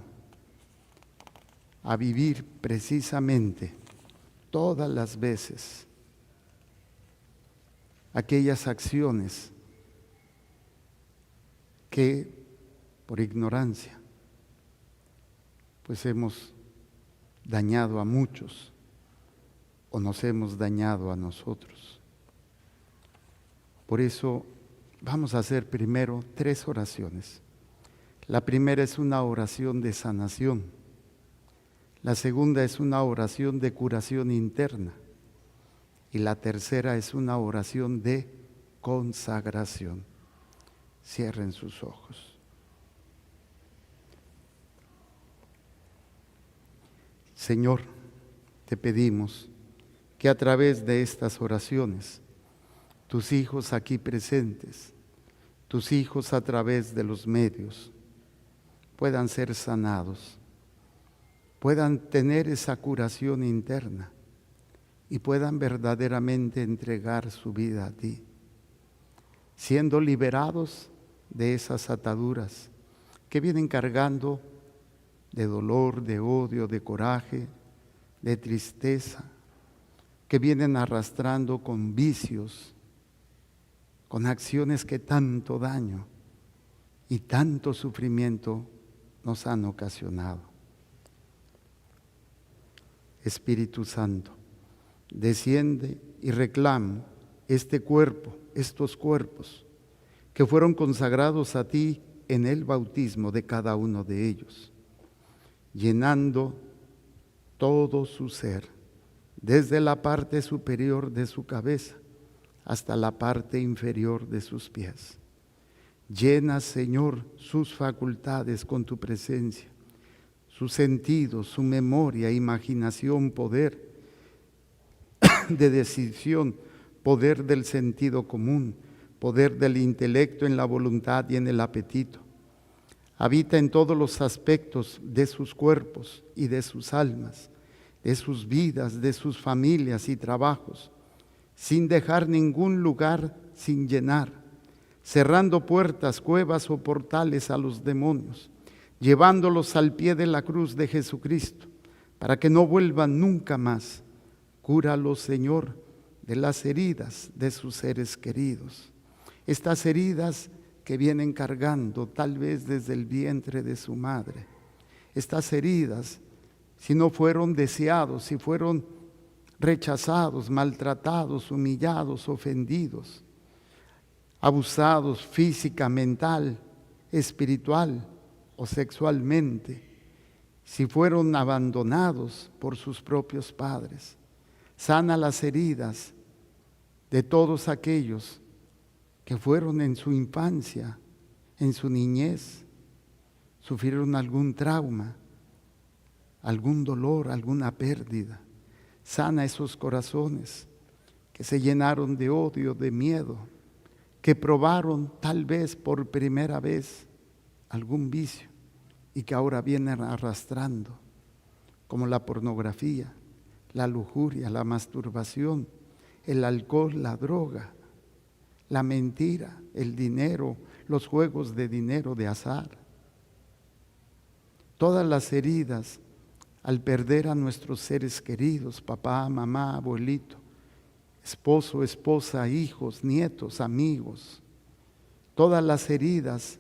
a vivir precisamente todas las veces aquellas acciones que por ignorancia pues hemos dañado a muchos o nos hemos dañado a nosotros. Por eso vamos a hacer primero 3 oraciones. La primera es una oración de sanación. La segunda es una oración de curación interna. Y la tercera es una oración de consagración. Cierren sus ojos. Señor, te pedimos que a través de estas oraciones tus hijos aquí presentes, tus hijos a través de los medios, puedan ser sanados, puedan tener esa curación interna y puedan verdaderamente entregar su vida a ti, siendo liberados de esas ataduras que vienen cargando de dolor, de odio, de coraje, de tristeza, que vienen arrastrando con vicios, con acciones que tanto daño y tanto sufrimiento nos han ocasionado. Espíritu Santo, desciende y reclama este cuerpo, estos cuerpos que fueron consagrados a ti en el bautismo de cada uno de ellos, llenando todo su ser, desde la parte superior de su cabeza hasta la parte inferior de sus pies. Llena, Señor, sus facultades con tu presencia, sus sentidos, su memoria, imaginación, poder de decisión, poder del sentido común, poder del intelecto en la voluntad y en el apetito. Habita en todos los aspectos de sus cuerpos y de sus almas, de sus vidas, de sus familias y trabajos, sin dejar ningún lugar sin llenar, cerrando puertas, cuevas o portales a los demonios, llevándolos al pie de la cruz de Jesucristo, para que no vuelvan nunca más. Cúralos, Señor, de las heridas de sus seres queridos. Estas heridas que vienen cargando tal vez desde el vientre de su madre. Estas heridas, si no fueron deseados, si fueron rechazados, maltratados, humillados, ofendidos, abusados física, mental, espiritual o sexualmente, si fueron abandonados por sus propios padres. Sana las heridas de todos aquellos que fueron en su infancia, en su niñez, sufrieron algún trauma, algún dolor, alguna pérdida. Sana esos corazones que se llenaron de odio, de miedo, que probaron tal vez por primera vez algún vicio y que ahora vienen arrastrando, como la pornografía, la lujuria, la masturbación, el alcohol, la droga, la mentira, el dinero, los juegos de dinero, de azar. Todas las heridas al perder a nuestros seres queridos, papá, mamá, abuelito, esposo, esposa, hijos, nietos, amigos. Todas las heridas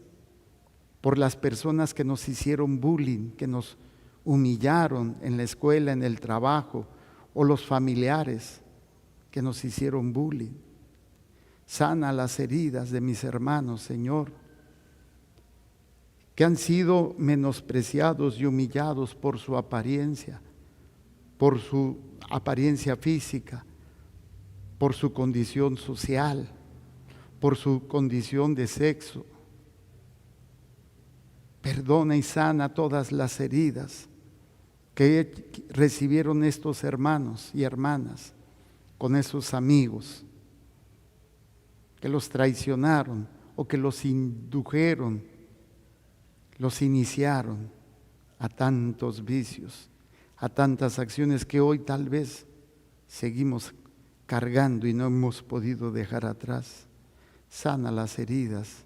por las personas que nos hicieron bullying, que nos humillaron en la escuela, en el trabajo, o los familiares que nos hicieron bullying. Sana las heridas de mis hermanos, Señor, que han sido menospreciados y humillados por su apariencia física, por su condición social, por su condición de sexo. Perdona y sana todas las heridas que recibieron estos hermanos y hermanas con esos amigos que los traicionaron o que los indujeron, los iniciaron a tantos vicios, a tantas acciones que hoy tal vez seguimos cargando y no hemos podido dejar atrás. Sana las heridas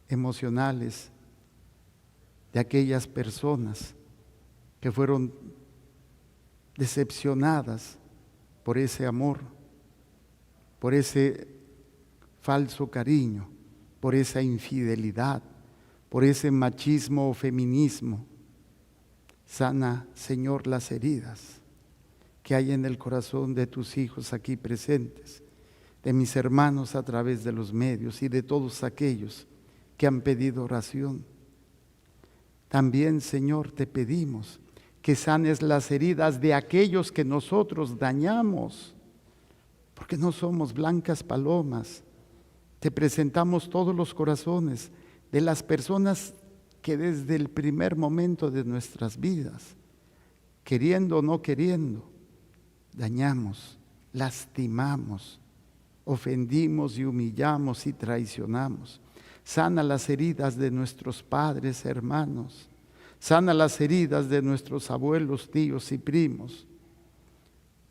emocionales de aquellas personas que fueron decepcionadas por ese amor, por ese falso cariño, por esa infidelidad, por ese machismo o feminismo. Sana, Señor, las heridas que hay en el corazón de tus hijos aquí presentes, de mis hermanos a través de los medios y de todos aquellos que han pedido oración. También, Señor, te pedimos que sanes las heridas de aquellos que nosotros dañamos, porque no somos blancas palomas. Te presentamos todos los corazones de las personas que desde el primer momento de nuestras vidas, queriendo o no queriendo, dañamos, lastimamos, ofendimos y humillamos y traicionamos. Sana las heridas de nuestros padres, hermanos. Sana las heridas de nuestros abuelos, tíos y primos.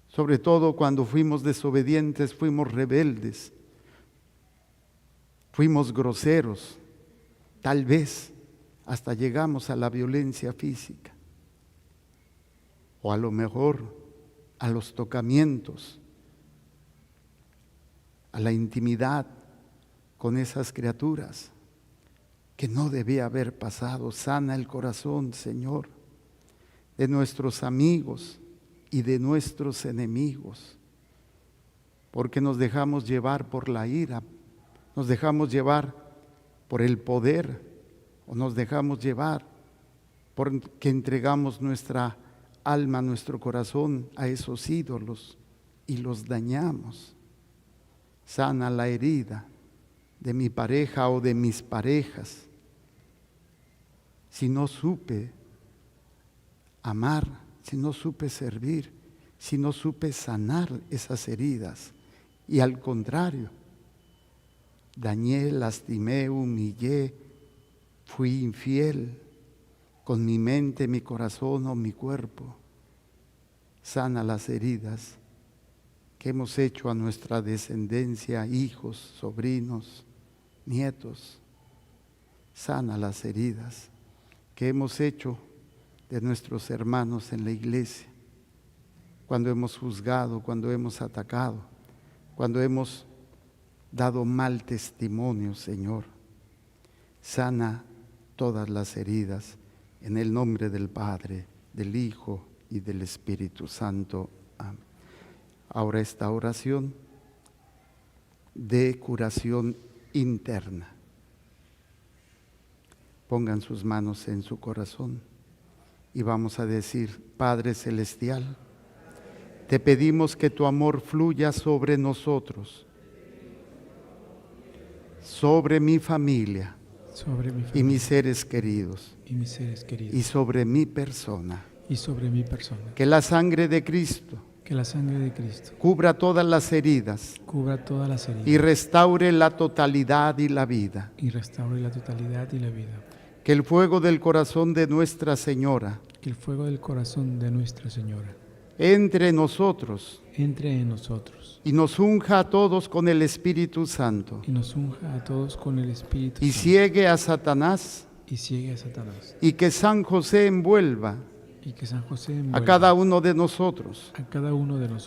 Sobre todo cuando fuimos desobedientes, fuimos rebeldes, fuimos groseros, tal vez hasta llegamos a la violencia física. O a lo mejor a los tocamientos, a la intimidad con esas criaturas que no debía haber pasado. Sana el corazón, Señor, de nuestros amigos y de nuestros enemigos, porque nos dejamos llevar por la ira, nos dejamos llevar por el poder, o nos dejamos llevar porque entregamos nuestra alma, nuestro corazón a esos ídolos y los dañamos. Sana la herida de mi pareja o de mis parejas. Si no supe amar, si no supe servir, si no supe sanar esas heridas, y al contrario, dañé, lastimé, humillé, fui infiel con mi mente, mi corazón o mi cuerpo. Sana las heridas que hemos hecho a nuestra descendencia, hijos, sobrinos, nietos. Sana las heridas que hemos hecho de nuestros hermanos en la iglesia, cuando hemos juzgado, cuando hemos atacado, cuando hemos dado mal testimonio, Señor. Sana todas las heridas en el nombre del Padre, del Hijo y del Espíritu Santo. Amén. Ahora esta oración de curación interna. Pongan sus manos en su corazón y vamos a decir: Padre Celestial, te pedimos que tu amor fluya sobre nosotros, sobre mi familia, y mis seres queridos, y sobre mi persona. Que la sangre de Cristo cubra todas las heridas, y restaure la totalidad y la vida. Que el fuego del corazón de Nuestra Señora entre en nosotros y nos unja a todos con el Espíritu Santo, y ciegue a Satanás, y que San José envuelva a cada uno de nosotros,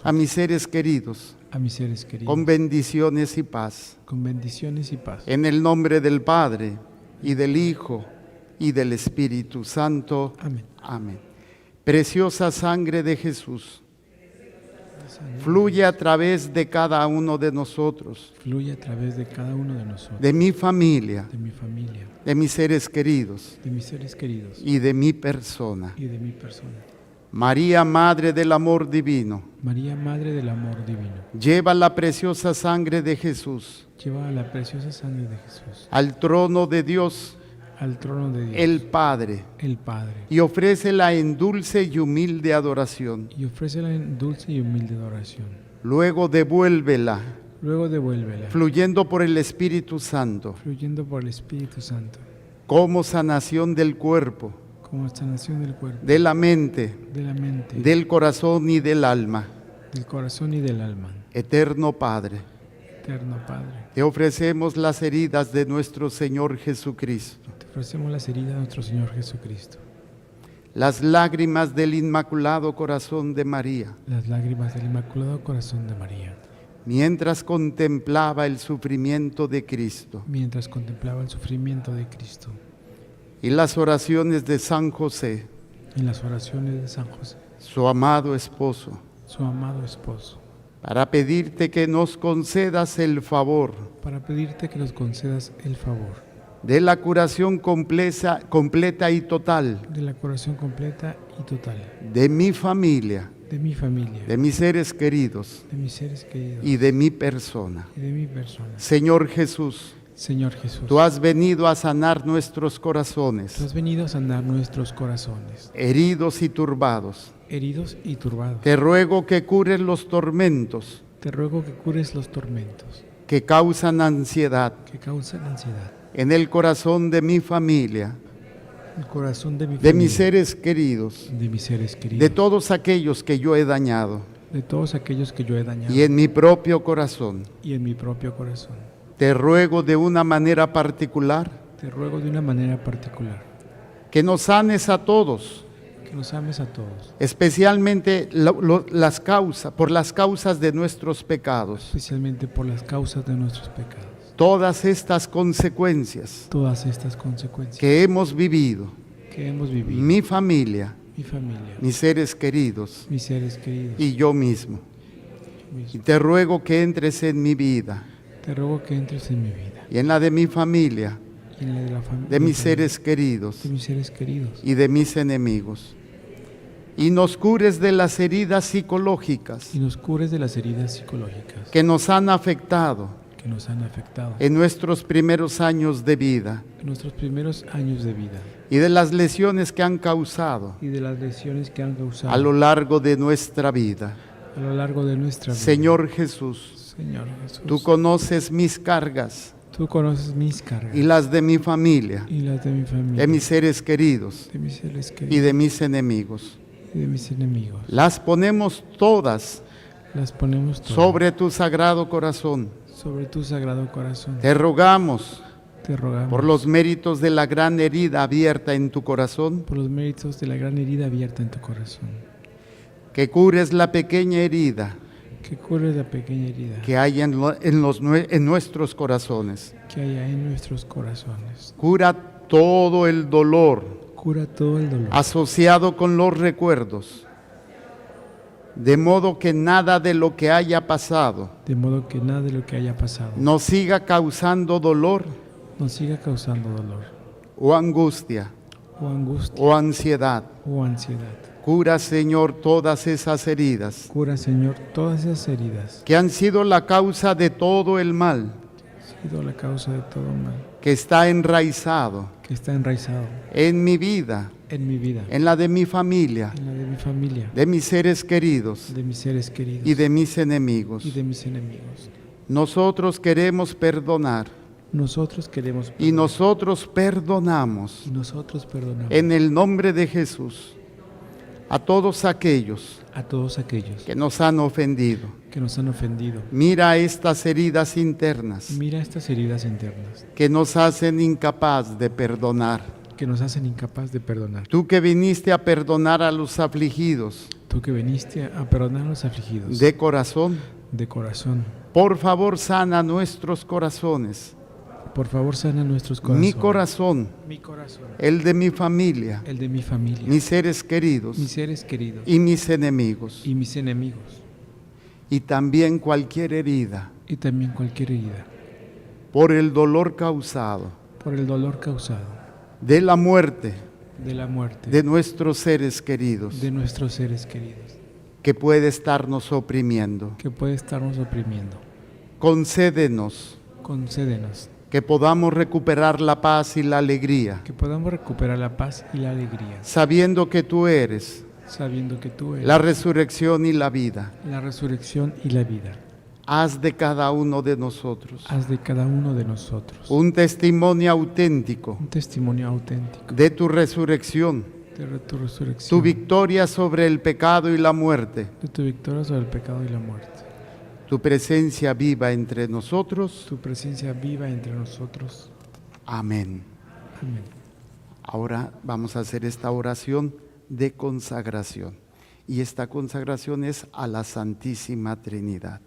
a mis seres queridos, con bendiciones y paz. En el nombre del Padre, y del Hijo, y del Espíritu Santo. Amén. Amén. Preciosa sangre de Jesús, fluye a través de cada uno de nosotros, de mi familia, de mis seres queridos, y de mi persona. María, Madre del Amor Divino, lleva la preciosa sangre de Jesús al trono de Dios, el Padre, y ofrécela en dulce y humilde adoración. Luego devuélvela, fluyendo por el Espíritu Santo, como sanación del cuerpo, de la mente, del corazón y del alma. Eterno Padre, te ofrecemos las heridas de nuestro Señor Jesucristo, las lágrimas del Inmaculado Corazón de María, mientras contemplaba el sufrimiento de Cristo, y las oraciones de San José, su amado esposo, para pedirte que nos concedas el favor de la curación completa y total de mi familia, de mis seres queridos y de mi persona. Señor Jesús, tú has venido a sanar nuestros corazones, heridos y turbados. Te ruego que cures los tormentos Te ruego que cures los tormentos que causan ansiedad que causan ansiedad en el corazón de mi familia, en el corazón de mi de familia, mis seres queridos, de mis seres queridos, de todos aquellos que yo he dañado de todos aquellos que yo he dañado y en mi propio corazón. y en mi propio corazón. Te ruego de una manera particular Te ruego de una manera particular que nos sanes a todos, que nos ames a todos, especialmente por las causas de nuestros pecados. especialmente por las causas de nuestros pecados. Todas estas consecuencias Todas estas consecuencias que hemos vivido, que hemos vivido, mi familia, mi familia, mis seres queridos mis seres queridos, y yo mismo. yo Y mismo. te ruego que entres en mi vida Te ruego que entres en mi vida y en la de mi familia, y en la de la familia de mis seres queridos de mis seres queridos y de mis enemigos. Y nos cures de las heridas psicológicas y nos cures de las heridas psicológicas que nos han afectado que nos han afectado en nuestros primeros años de vida en nuestros primeros años de vida y de las lesiones que han causado y de las lesiones que han causado a lo largo de nuestra vida. a lo largo de nuestra vida. Señor Jesús, Señor Jesús, tú conoces mis cargas tú conoces mis cargas y las de mi familia, y las de mi familia, de mis seres queridos de mis seres y queridos de mis enemigos. y de mis enemigos. Las ponemos todas Las ponemos todas sobre tu sagrado corazón. sobre tu sagrado corazón. Te rogamos Te rogamos por los méritos de la gran herida abierta en tu corazón, por los méritos de la gran herida abierta en tu corazón, que cures la pequeña herida que cures la pequeña herida que hay en nuestros corazones. que haya en nuestros corazones. Cura todo el dolor Cura todo el dolor, asociado con los recuerdos, de modo que nada de lo que haya pasado de modo que nada de lo que haya pasado nos siga causando dolor nos siga causando dolor o angustia o angustia o ansiedad. o ansiedad. Cura, Señor, todas esas heridas Cura, Señor, todas esas heridas que han sido la causa de todo el mal que han sido la causa de todo mal, que está enraizado que está enraizado en mi vida, en mi vida, en la de mi familia, en la de mi familia, de mis seres queridos de mis seres queridos y de mis enemigos. y de mis enemigos. Nosotros queremos perdonar Nosotros queremos y perdonar, nosotros perdonamos y nosotros perdonamos en el nombre de Jesús a todos aquellos a todos aquellos que nos han ofendido. que nos han ofendido. Mira estas heridas internas Mira estas heridas internas que nos hacen incapaz de perdonar. que nos hacen incapaz de perdonar. Tú que viniste a perdonar a los afligidos Tú que viniste a perdonar a los afligidos de corazón, de corazón, por favor sana nuestros corazones, por favor sana nuestros corazones. mi corazón, Mi corazón, el de mi familia, el de mi familia, mis seres queridos mis seres queridos y mis enemigos, y mis enemigos, y también cualquier herida y también cualquier herida, por el dolor causado por el dolor causado de la muerte de la muerte de nuestros seres queridos, de nuestros seres queridos, que puede estarnos oprimiendo. que puede estarnos oprimiendo. Concédenos Concédenos que podamos recuperar la paz y la alegría, que podamos recuperar la paz y la alegría, sabiendo que tú eres sabiendo que tú eres la resurrección y la vida. la resurrección y la vida. Haz de cada uno de nosotros Haz de cada uno de nosotros un testimonio auténtico un testimonio auténtico de tu resurrección, de tu resurrección, tu victoria sobre el pecado y la muerte, de tu victoria sobre el pecado y la muerte, tu presencia viva entre nosotros. tu presencia viva entre nosotros. Amén. Amén. Ahora vamos a hacer esta oración de consagración. Y esta consagración es a la Santísima Trinidad.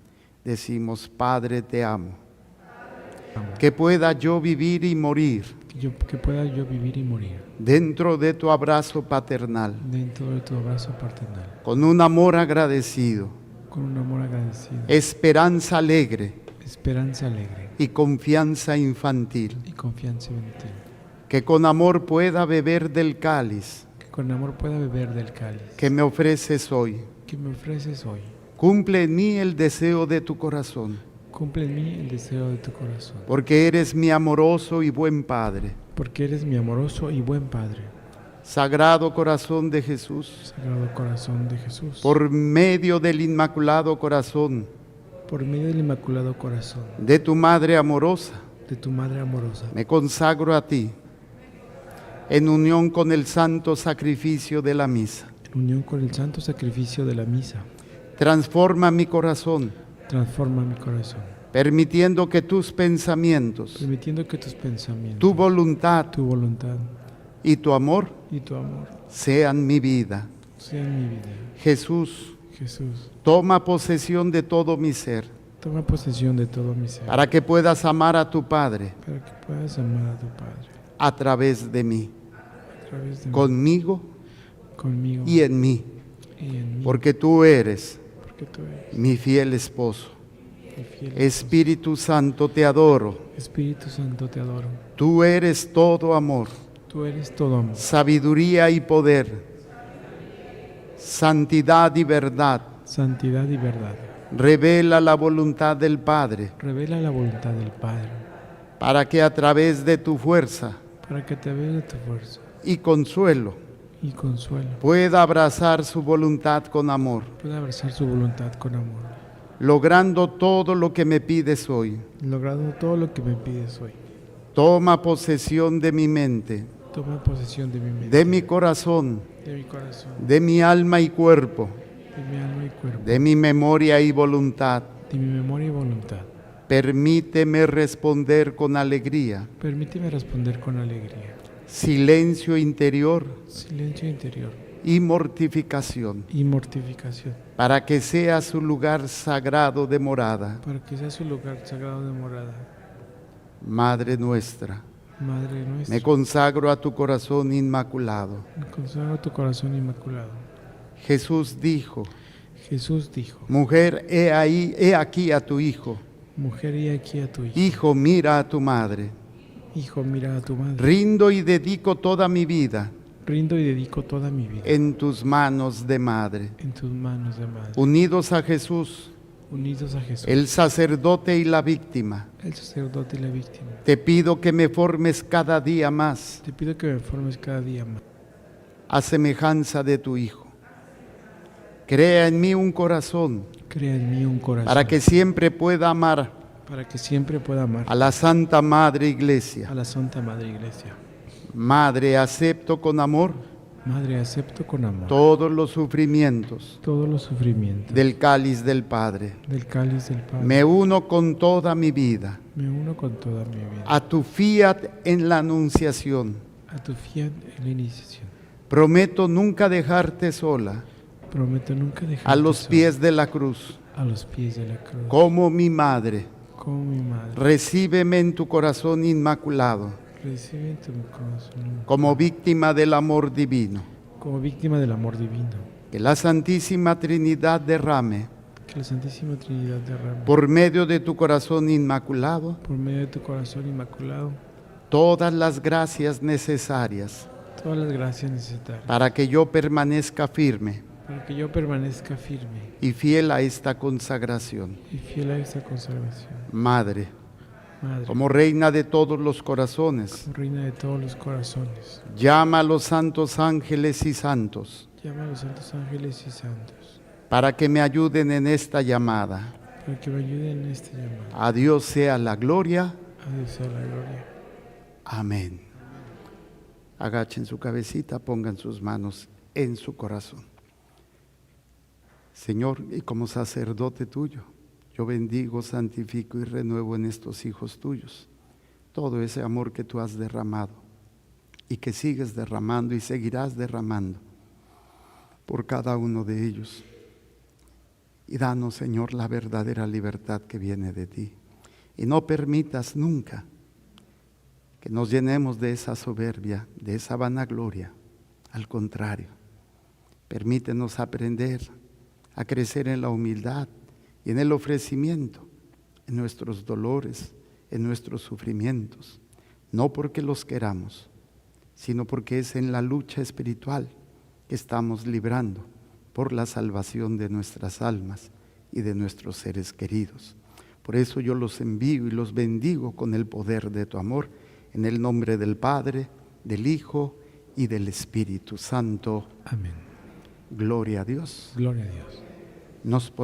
Decimos: Padre, te amo. Amén. Que pueda yo vivir y morir Que pueda yo vivir y morir dentro de tu abrazo paternal, dentro de tu abrazo paternal, con un amor agradecido, con un amor agradecido, esperanza alegre esperanza alegre y confianza infantil. y confianza en ti. Que con amor pueda beber del cáliz Que con amor pueda beber del cáliz que me ofreces hoy. que me ofreces hoy. Cumple en mí el deseo de tu corazón, Cumple en mí el deseo de tu corazón, porque eres mi amoroso y buen Padre. porque eres mi amoroso y buen Padre. Sagrado Corazón de Jesús, Sagrado Corazón de Jesús, por medio del Inmaculado Corazón por medio del Inmaculado Corazón de tu Madre amorosa, de tu Madre amorosa, me consagro a ti, en unión con el santo sacrificio de la misa. en unión con el santo sacrificio de la misa, Transforma mi corazón, transforma mi corazón, permitiendo que tus pensamientos, permitiendo que tus pensamientos, tu voluntad tu voluntad y tu amor y tu amor sean mi vida. sean mi vida. Jesús, Jesús, toma posesión de todo mi ser, toma posesión de todo mi ser, para que puedas amar a tu Padre para que puedas amar a tu Padre a través de mí, a través de mí, conmigo conmigo y en mí, y en mí, porque tú eres porque tú eres mi fiel esposo. mi fiel Espíritu Santo, te adoro. esposo. Espíritu Santo, te adoro. Tú eres todo amor, Tú eres todo amor, sabiduría y poder, santidad y verdad. santidad y verdad. Revela la voluntad del Padre, Revela la voluntad del Padre, para que a través de tu fuerza para que te vea de tu fuerza y consuelo y consuelo pueda abrazar su voluntad con amor, pueda abrazar su voluntad con amor, logrando todo lo que me pides hoy. logrando todo lo que me pides hoy. Toma posesión de mi mente, Toma posesión de mi mente, de mi corazón, de mi corazón, de mi alma y cuerpo, de mi alma y cuerpo, de mi memoria y voluntad. de mi memoria y voluntad. Permíteme responder con alegría, Permíteme responder con alegría, silencio interior silencio interior y mortificación, y mortificación, para que sea su lugar sagrado de morada. para que sea su lugar sagrado de morada. Madre nuestra, Madre nuestra, me consagro a tu corazón inmaculado. me consagro tu corazón inmaculado. Jesús dijo, Jesús dijo: mujer, he aquí a tu hijo. mujer, y aquí a tu hijo. Hijo, mira a tu madre. Hijo, mira a tu madre. Rindo y dedico toda mi vida Rindo y dedico toda mi vida en tus manos de madre. en tus manos de madre. Unidos a Jesús, Unidos a Jesús, el sacerdote y la víctima, el sacerdote y la víctima, te pido que me formes cada día más te pido que me formes cada día más a semejanza de tu Hijo. Crea en mí un corazón crea en mí un corazón para que siempre pueda amar para que siempre pueda amar a la Santa Madre a Iglesia. la Santa Madre Iglesia. Madre, acepto con amor Madre, acepto con amor todos los sufrimientos todos los sufrimientos del cáliz del Padre. del cáliz del Padre. Me uno con toda mi vida Me uno con toda mi vida a tu fiat en la anunciación. a tu fiat en la iniciación. Prometo nunca dejarte sola Prometo nunca dejarte a los sola, pies de la cruz. a los pies de la cruz, Como mi madre, como mi madre. recíbeme en tu corazón inmaculado, Recibe en tu corazón como víctima del amor divino. como víctima del amor divino. Que la Santísima Trinidad derrame, Que la Santísima Trinidad derrame por medio de tu corazón inmaculado, por medio de tu corazón inmaculado todas las gracias necesarias todas las gracias necesarias para que yo permanezca firme para que yo permanezca firme y fiel a esta consagración. y fiel a esta consagración. Madre, Madre, como reina de todos los corazones, como reina de todos los corazones, llama a los santos ángeles y santos llama a los santos ángeles y santos para que me ayuden en esta llamada. para que me ayuden en este llamado. A Dios sea la gloria. A Dios sea la gloria. Amén. Agachen su cabecita, pongan sus manos en su corazón. Señor, y como sacerdote tuyo, yo bendigo, santifico y renuevo en estos hijos tuyos todo ese amor que tú has derramado y que sigues derramando y seguirás derramando por cada uno de ellos. Y danos, Señor, la verdadera libertad que viene de ti. Y no permitas nunca que nos llenemos de esa soberbia, de esa vanagloria. Al contrario, permítenos aprender a crecer en la humildad y en el ofrecimiento, en nuestros dolores, en nuestros sufrimientos, no porque los queramos, sino porque es en la lucha espiritual que estamos librando por la salvación de nuestras almas y de nuestros seres queridos. Por eso yo los envío y los bendigo con el poder de tu amor, en el nombre del Padre, del Hijo y del Espíritu Santo. Amén. Gloria a Dios. Gloria a Dios. Nos ponemos